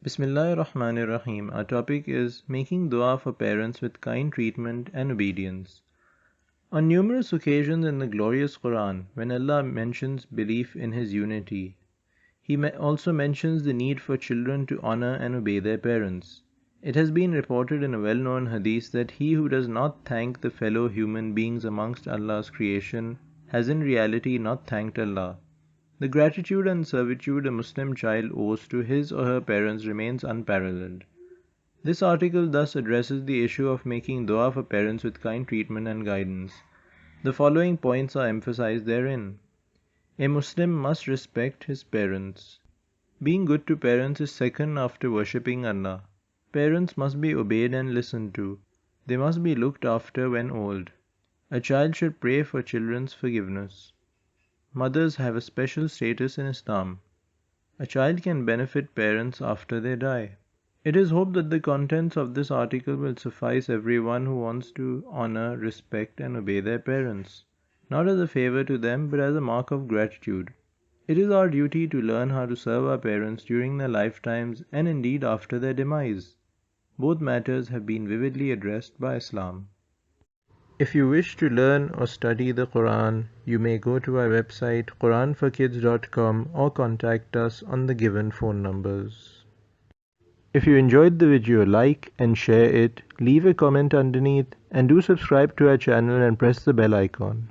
Bismillahirrahmanirrahim. Our topic is making dua for parents with kind treatment and obedience. On numerous occasions in the glorious Quran, when Allah mentions belief in His unity, He also mentions the need for children to honor and obey their parents. It has been reported in a well-known hadith that he who does not thank the fellow human beings amongst Allah's creation has in reality not thanked Allah. The gratitude and servitude a Muslim child owes to his or her parents remains unparalleled. This article thus addresses the issue of making dua for parents with kind treatment and guidance. The following points are emphasized therein. A Muslim must respect his parents. Being good to parents is second after worshipping Allah. Parents must be obeyed and listened to. They must be looked after when old. A child should pray for children's forgiveness. Mothers have a special status in Islam. A child can benefit parents after they die. It is hoped that the contents of this article will suffice everyone who wants to honor, respect, and obey their parents, not as a favor to them but as a mark of gratitude. It is our duty to learn how to serve our parents during their lifetimes and indeed after their demise. Both matters have been vividly addressed by Islam. If you wish to learn or study the Quran, you may go to our website quranforkids.com or contact us on the given phone numbers. If you enjoyed the video, like and share it, leave a comment underneath, and do subscribe to our channel and press the bell icon.